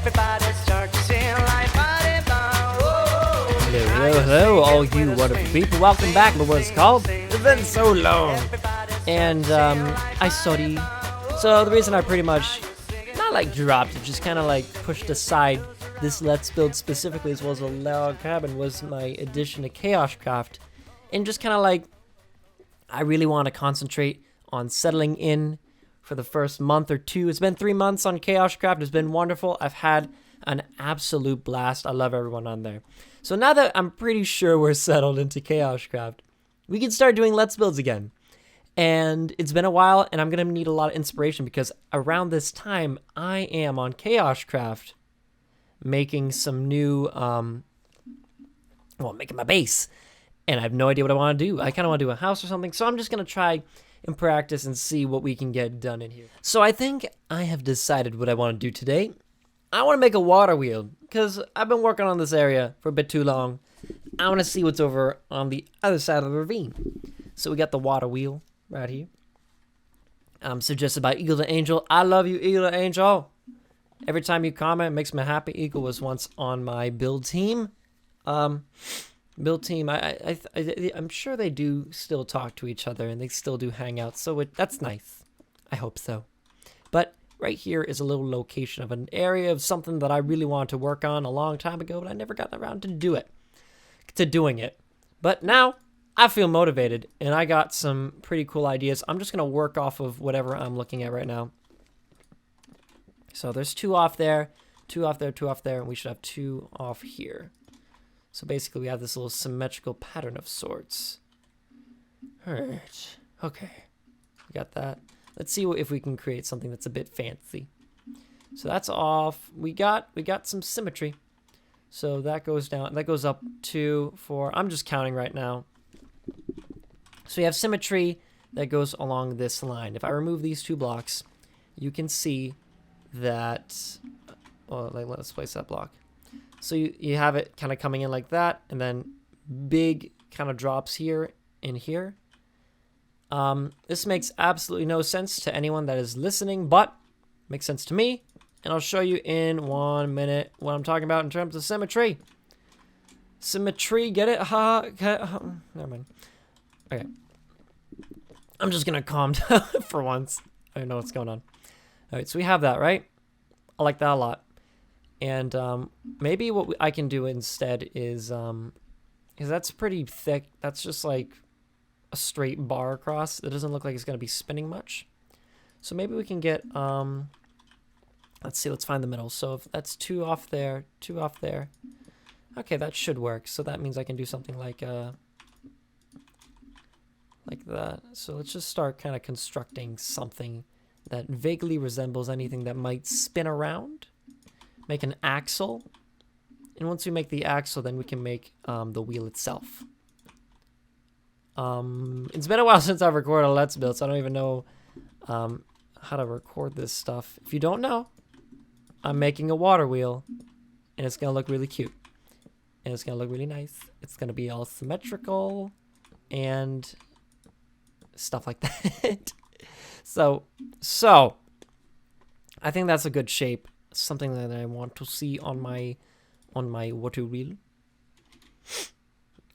Everybody start to sing like Hello, hello, all you wonderful people. Welcome back to what's called. It's been so long. And, I study. So the reason I pretty much, not like dropped it, just kind of like pushed aside this Let's Build specifically, as well as a log cabin, was my addition to Chaoscraft. And just kind of like, I really want to concentrate on settling in for the first month or two. It's been 3 months on Chaoscraft. It's been wonderful. I've had an absolute blast. I love everyone on there. So now that I'm pretty sure we're settled into Chaoscraft, we can start doing Let's Builds again. And it's been a while, and I'm going to need a lot of inspiration because around this time, I am on Chaoscraft making some new, making my base. And I have no idea what I want to do. I kind of want to do a house or something, so I'm just going to try and practice and see what we can get done in here. So I think I have decided what I want to do today. I want to make a water wheel because I've been working on this area for a bit too long. I want to see what's over on the other side of the ravine. So we got the water wheel right here. Suggested by Eagle to Angel. I love you, Eagle to Angel. Every time you comment, it makes me happy. Eagle was once on my build team. Build team, I'm sure they do still talk to each other and they still do hang out, so that's nice. I hope so. But right here is a little location of an area of something that I really wanted to work on a long time ago, but I never got around to doing it. But now I feel motivated and I got some pretty cool ideas. I'm just gonna work off of whatever I'm looking at right now. So there's 2 off there, 2 off there, 2 off there, and we should have 2 off here. So basically we have this little symmetrical pattern of sorts. Alright, okay. We got that. Let's see if we can create something that's a bit fancy. So that's off. We got some symmetry. So that goes down, that goes up 2, 4. I'm just counting right now. So you have symmetry that goes along this line. If I remove these 2 blocks, you can see that, well, let's place that block. So you have it kind of coming in like that, and then big kind of drops here and here. This makes absolutely no sense to anyone that is listening, but makes sense to me. And I'll show you in 1 minute what I'm talking about in terms of symmetry. Symmetry, get it? Never mind. Okay. I'm just going to calm down for once. I don't know what's going on. All right, so we have that, right? I like that a lot. And maybe what I can do instead is, because that's pretty thick. That's just like a straight bar across. It doesn't look like it's going to be spinning much. So maybe we can get, let's see, let's find the middle. So if that's 2 off there, 2 off there. Okay, that should work. So that means I can do something like that. So let's just start kind of constructing something that vaguely resembles anything that might spin around. Make an axle, and once we make the axle, then we can make the wheel itself. It's been a while since I've recorded a Let's Build, so I don't even know how to record this stuff. If you don't know, I'm making a water wheel, and it's gonna look really cute, and it's gonna look really nice. It's gonna be all symmetrical and stuff like that. So I think that's a good shape. Something that I want to see on my water wheel.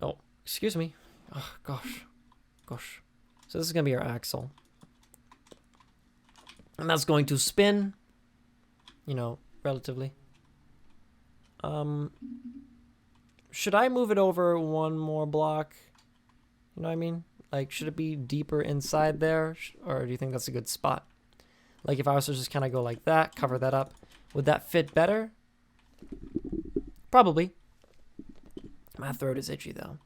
Oh, excuse me. Oh, gosh. So this is gonna be our axle, and that's going to spin, you know, relatively. Should I move it over 1 more block? You know what I mean? Like, should it be deeper inside there, or do you think that's a good spot? Like, if I was to just kind of go like that, cover that up, would that fit better? Probably. My throat is itchy, though.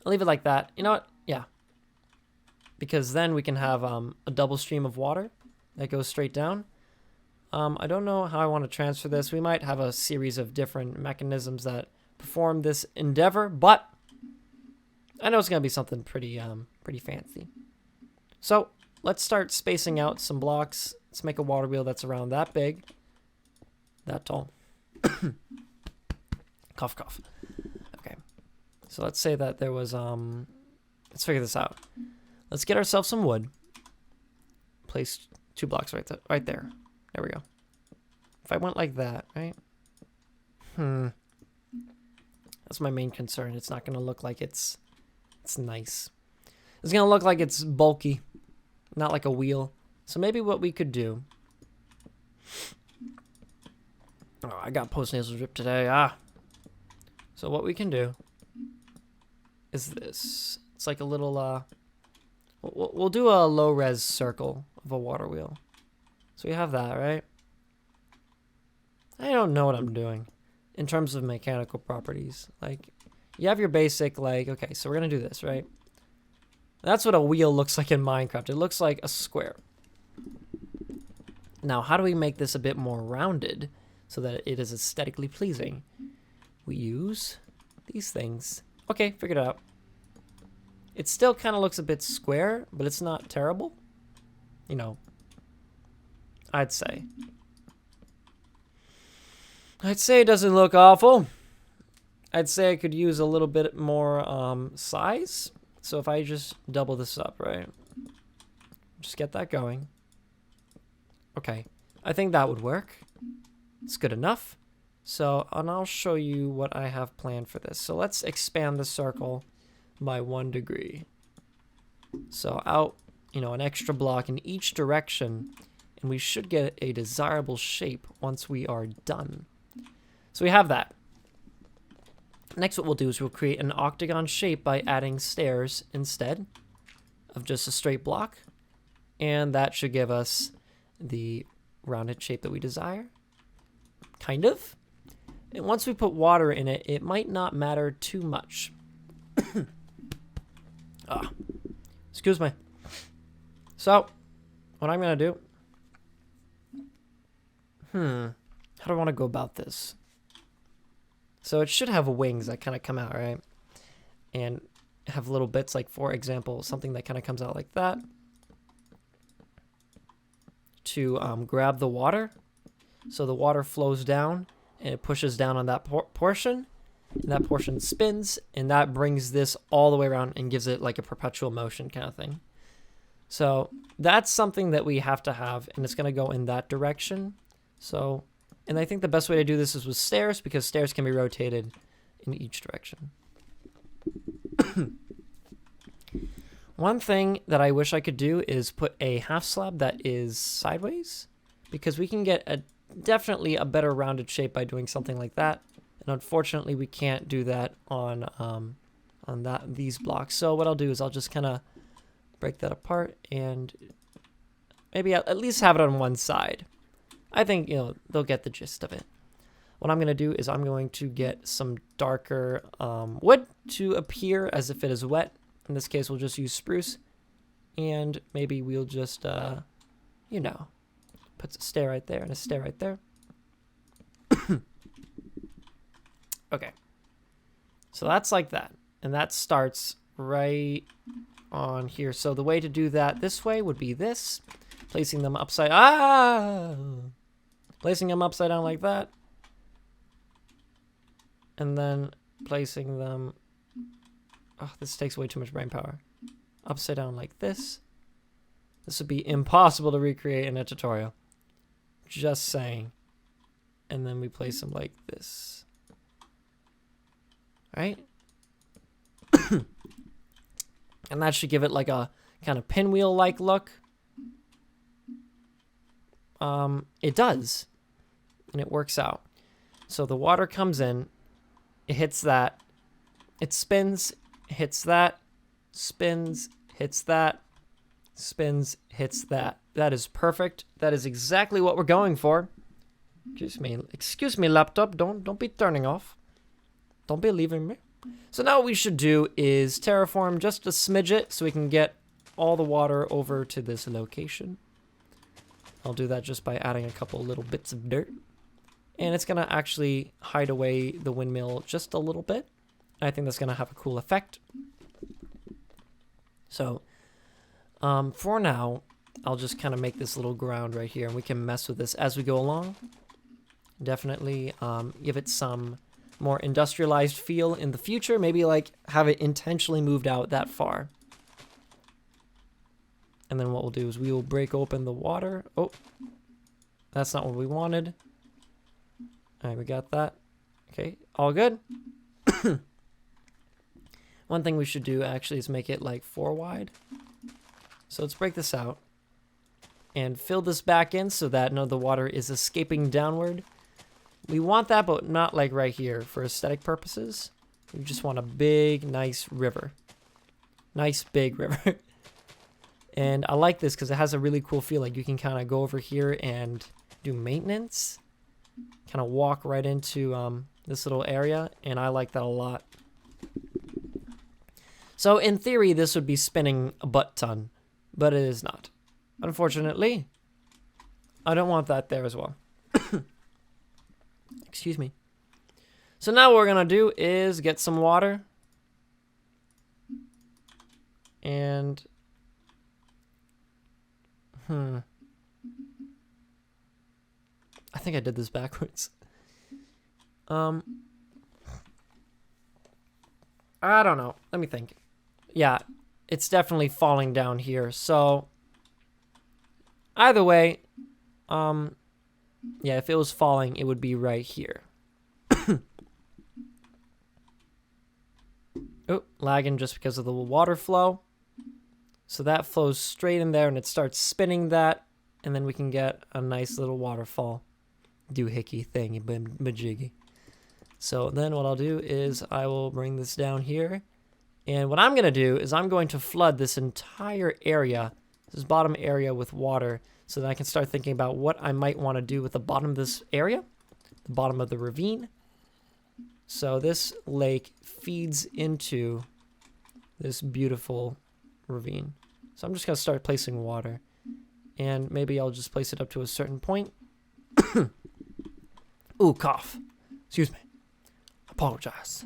I'll leave it like that. You know what? Yeah. Because then we can have a double stream of water that goes straight down. I don't know how I want to transfer this. We might have a series of different mechanisms that perform this endeavor, but I know it's going to be something pretty fancy. So let's start spacing out some blocks. Let's make a water wheel that's around that big. That tall. Cough, cough. Okay. So let's say that there was, let's figure this out. Let's get ourselves some wood. Place 2 blocks right there. There we go. If I went like that, right? That's my main concern. It's not going to look like it's nice. It's going to look like it's bulky, not like a wheel. So maybe what we could do... Oh, I got post-nasal drip today. So what we can do is this. It's like a little... We'll do a low-res circle of a water wheel. So we have that, right? I don't know what I'm doing in terms of mechanical properties. Like, you have your basic, like, okay, so we're going to do this, right? That's what a wheel looks like in Minecraft. It looks like a square. Now, how do we make this a bit more rounded so that it is aesthetically pleasing? We use these things. Okay, figured it out. It still kind of looks a bit square, but it's not terrible. You know, I'd say. I'd say it doesn't look awful. I'd say I could use a little bit more size. So if I just double this up, right? Just get that going. Okay. I think that would work. It's good enough. So, and I'll show you what I have planned for this. So let's expand the circle by 1 degree. So out, you know, an extra block in each direction, and we should get a desirable shape once we are done. So we have that. Next, what we'll do is we'll create an octagon shape by adding stairs instead of just a straight block. And that should give us the rounded shape that we desire. Kind of. And once we put water in it, it might not matter too much. Excuse me. So, what I'm going to do... How do I want to go about this? So it should have wings that kind of come out, right? And have little bits, like, for example, something that kind of comes out like that. To grab the water. So the water flows down, and it pushes down on that portion. And that portion spins, and that brings this all the way around and gives it like a perpetual motion kind of thing. So that's something that we have to have, and it's going to go in that direction. So, and I think the best way to do this is with stairs, because stairs can be rotated in each direction. One thing that I wish I could do is put a half slab that is sideways, because we can get definitely a better rounded shape by doing something like that. And unfortunately, we can't do that on these blocks. So what I'll do is I'll just kind of break that apart and maybe at least have it on one side. I think, you know, they'll get the gist of it. What I'm going to do is I'm going to get some darker wood to appear as if it is wet. In this case, we'll just use spruce. And maybe we'll just, you know, put a stair right there and a stair right there. Okay. So that's like that. And that starts right on here. So the way to do that this way would be this. Placing them upside... Placing them upside down like that. And then placing them... Oh, this takes way too much brain power. Upside down like this. This would be impossible to recreate in a tutorial. Just saying. And then we place them like this. Right? And that should give it like a kind of pinwheel-like look. It does. And it works out. So the water comes in. It hits that. It spins, hits that. Spins, hits that. Spins, hits that. That is perfect. That is exactly what we're going for. Excuse me, laptop. Don't be turning off. Don't be leaving me. So now what we should do is terraform just a smidget so we can get all the water over to this location. I'll do that just by adding a couple little bits of dirt. And it's going to actually hide away the windmill just a little bit. I think that's going to have a cool effect. So, for now, I'll just kind of make this little ground right here, and we can mess with this as we go along. Definitely give it some more industrialized feel in the future. Maybe like have it intentionally moved out that far. And then what we'll do is we will break open the water. Oh, that's not what we wanted. All right, we got that. Okay, all good. One thing we should do actually is make it like 4 wide. So let's break this out and fill this back in so that none of the water is escaping downward. We want that, but not like right here for aesthetic purposes. We just want a big, nice river. Nice big river. And I like this because it has a really cool feel. Like you can kind of go over here and do maintenance. Kind of walk right into this little area. And I like that a lot. So in theory, this would be spinning a butt ton. But it is not. Unfortunately, I don't want that there as well. Excuse me. So now what we're going to do is get some water. And... I think I did this backwards. I don't know. Let me think. Yeah, it's definitely falling down here. So, either way, yeah, if it was falling, it would be right here. Oh, lagging just because of the water flow. So that flows straight in there and it starts spinning that. And then we can get a nice little waterfall. Doohickey thingy majiggy. So then what I'll do is I will bring this down here. And what I'm going to do is I'm going to flood this entire area, this bottom area with water, so that I can start thinking about what I might want to do with the bottom of this area, the bottom of the ravine. So this lake feeds into this beautiful ravine. So I'm just going to start placing water. And maybe I'll just place it up to a certain point. Ooh, cough. Excuse me. Apologize.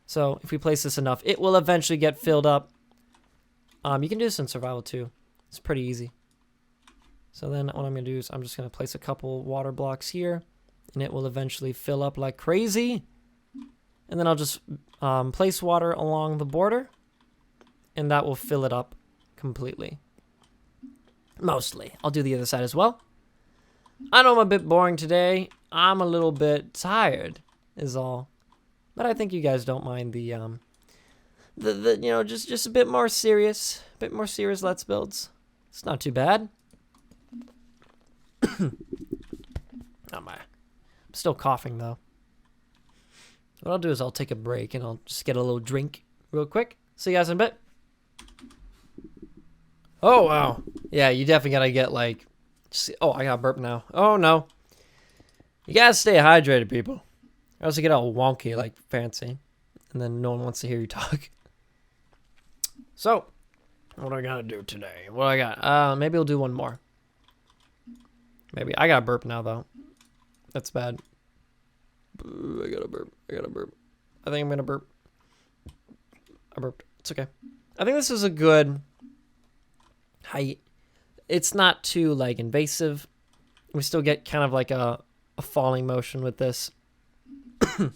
So if we place this enough, it will eventually get filled up. You can do this in survival too. It's pretty easy. So then what I'm going to do is I'm just going to place a couple water blocks here. And it will eventually fill up like crazy. And then I'll just place water along the border. And that will fill it up completely. Mostly. I'll do the other side as well. I know I'm a bit boring today. I'm a little bit tired is all. But I think you guys don't mind the you know, just a bit more serious. Let's builds. It's not too bad. Oh my. I'm still coughing though. What I'll do is I'll take a break and I'll just get a little drink real quick. See you guys in a bit. Oh, wow. Yeah, you definitely gotta get like... Oh, I got burp now. Oh, no. You gotta stay hydrated, people. Or else you get all wonky like Fancy. And then no one wants to hear you talk. So, what I gotta do today? What I got? Maybe we'll do one more. Maybe. I got burp now, though. That's bad. I gotta burp. I think I'm gonna burp. I burped. It's okay. I think this is a good height. It's not too like invasive. We still get kind of like a falling motion with this. What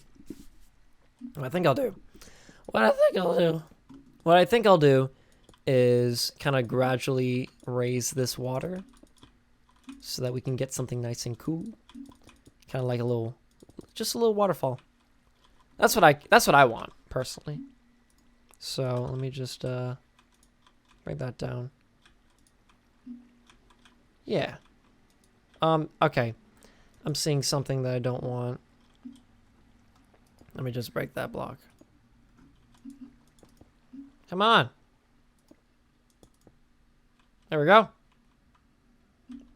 I think I'll do is kind of gradually raise this water so that we can get something nice and cool. Kind of like just a little waterfall. That's what I want personally. So let me just bring that down. Yeah. Okay. I'm seeing something that I don't want. Let me just break that block. Come on. There we go.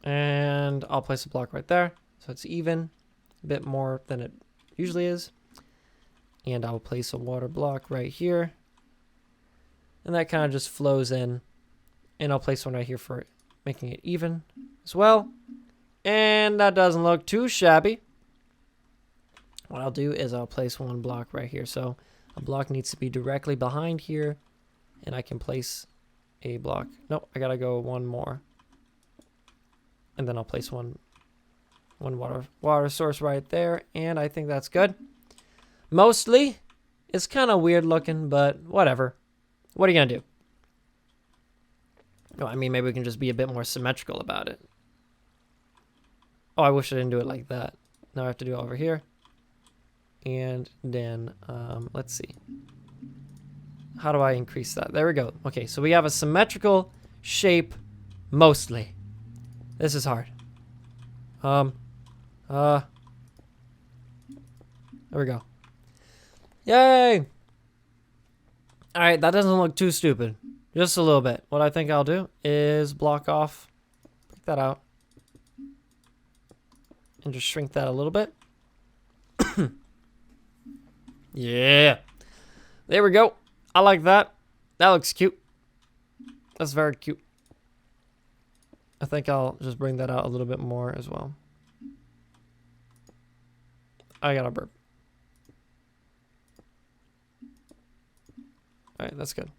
And I'll place a block right there. So it's even. A bit more than it usually is. And I'll place a water block right here. And that kind of just flows in. And I'll place one right here for making it even as well. And that doesn't look too shabby. What I'll do is I'll place one block right here. So a block needs to be directly behind here. And I can place a block. Nope, I gotta go one more. And then I'll place one water source right there. And I think that's good. Mostly, it's kind of weird looking, but whatever. What are you gonna do? Oh, I mean, maybe we can just be a bit more symmetrical about it. Oh, I wish I didn't do it like that. Now I have to do it over here. And then, let's see. How do I increase that? There we go. Okay, so we have a symmetrical shape, mostly. This is hard. There we go. Yay! Alright, that doesn't look too stupid. Just a little bit. What I think I'll do is block off, pick that out, and just shrink that a little bit. Yeah. There we go. I like that. That looks cute. That's very cute. I think I'll just bring that out a little bit more as well. I got a burp. Alright, that's good.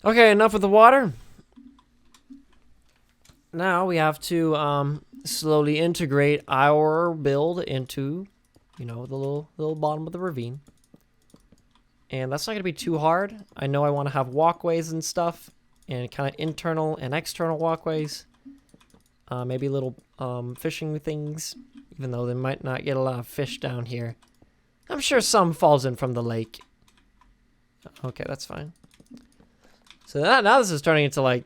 Okay, enough with the water. Now we have to slowly integrate our build into, you know, the little bottom of the ravine. And that's not going to be too hard. I know I want to have walkways and stuff, and kind of internal and external walkways. Maybe little fishing things, even though they might not get a lot of fish down here. I'm sure some falls in from the lake. Okay, that's fine. So now this is turning into like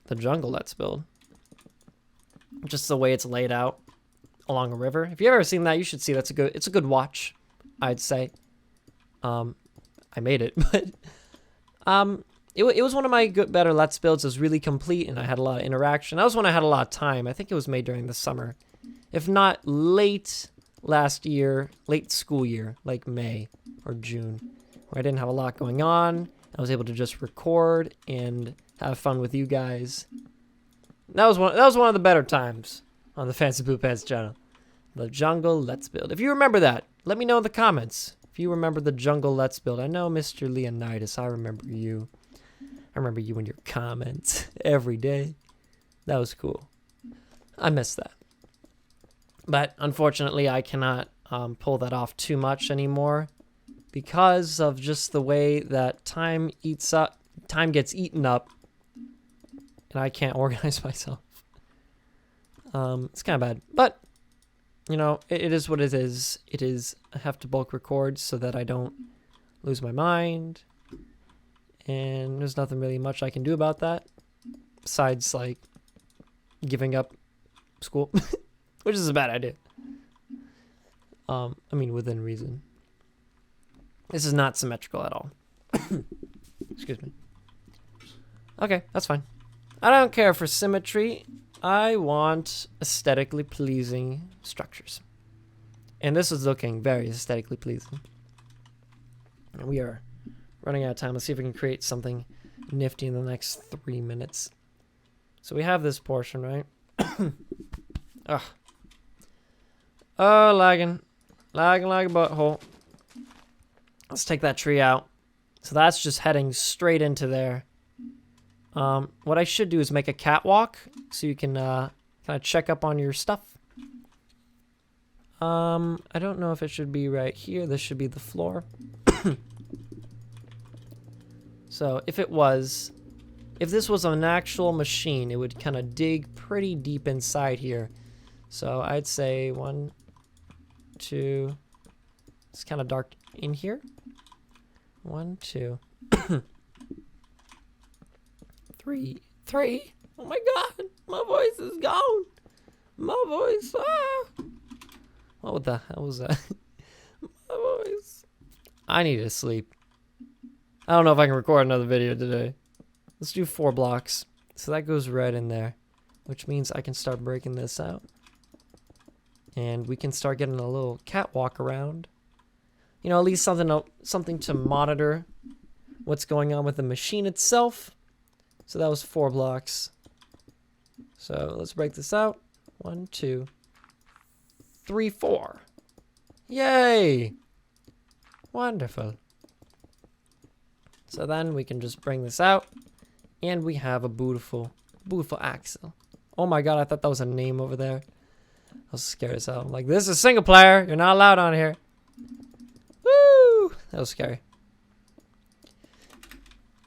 the jungle let's build. Just the way it's laid out along a river. If you've ever seen that, you should see it's a good watch, I'd say. I made it, but it was one of my better let's builds. It was really complete, and I had a lot of interaction. That was when I had a lot of time. I think it was made during the summer, if not late last year, late school year, like May or June, where I didn't have a lot going on. I was able to just record and have fun with you guys. That was one of the better times on the FancyBluPants channel. The jungle let's build. If you remember that, let me know in the comments. If you remember the jungle let's build. I know, Mr. Leonidas, I remember you. I remember you in your comments every day. That was cool. I miss that. But unfortunately, I cannot pull that off too much anymore because of just the way that time gets eaten up, and I can't organize myself. It's kind of bad, but you know, it is what it is. I have to bulk record so that I don't lose my mind. And there's nothing really much I can do about that. Besides, like, giving up school. Which is a bad idea. I mean, within reason. This is not symmetrical at all. Excuse me. Okay, that's fine. I don't care for symmetry. I want aesthetically pleasing structures. And this is looking very aesthetically pleasing. And we are running out of time. Let's see if we can create something nifty in the next 3 minutes. So we have this portion, right? Ugh. Oh, lagging. Lagging like a butthole. Let's take that tree out. So that's just heading straight into there. What I should do is make a catwalk so you can kind of check up on your stuff. I don't know if it should be right here. This should be the floor. So if this was an actual machine, it would kind of dig pretty deep inside here. So I'd say 1, 2. It's kind of dark in here. 1, 2. 3. Oh my god, my voice is gone. My voice. Ah. What the hell was that? My voice. I need to sleep. I don't know if I can record another video today. Let's do 4 blocks. So that goes right in there, which means I can start breaking this out. And we can start getting a little catwalk around. You know, at least something to monitor what's going on with the machine itself. So that was 4 blocks. So let's break this out. 1, 2, 3, 4. Yay! Wonderful. So then we can just bring this out, and we have a beautiful, beautiful axle. Oh my god, I thought that was a name over there. I was scared as hell. I'm like, this is single player. You're not allowed on here. Woo! That was scary.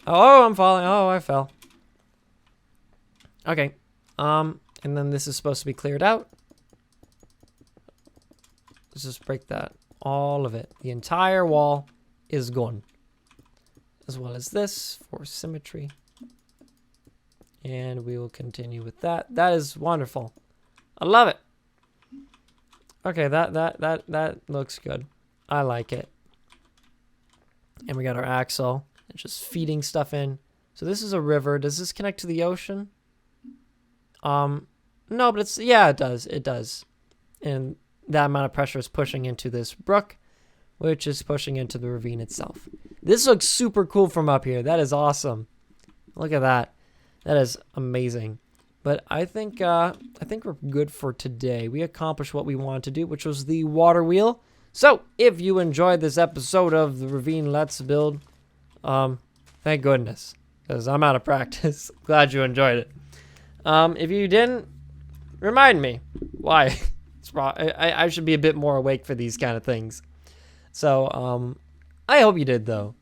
Oh, I'm falling. Oh, I fell. Okay. And then this is supposed to be cleared out. Let's just break that. All of it. The entire wall is gone. As well as this for symmetry. And we will continue with that. That is wonderful. I love it. Okay, that looks good. I like it. And we got our axle. It's just feeding stuff in. So this is a river. Does this connect to the ocean? No, but it's, yeah, it does. It does. And that amount of pressure is pushing into this brook, which is pushing into the ravine itself. This looks super cool from up here. That is awesome. Look at that. That is amazing. But I think we're good for today. We accomplished what we wanted to do, which was the water wheel. So, if you enjoyed this episode of the Ravine Let's Build, thank goodness, because I'm out of practice. Glad you enjoyed it. If you didn't, remind me why. I should be a bit more awake for these kind of things. So, I hope you did, though.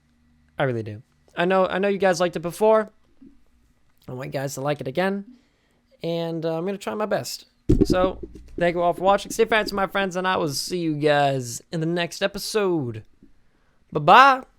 I really do. I know you guys liked it before. I want you guys to like it again. And I'm going to try my best. So, thank you all for watching. Stay fancy, my friends, and I will see you guys in the next episode. Bye-bye.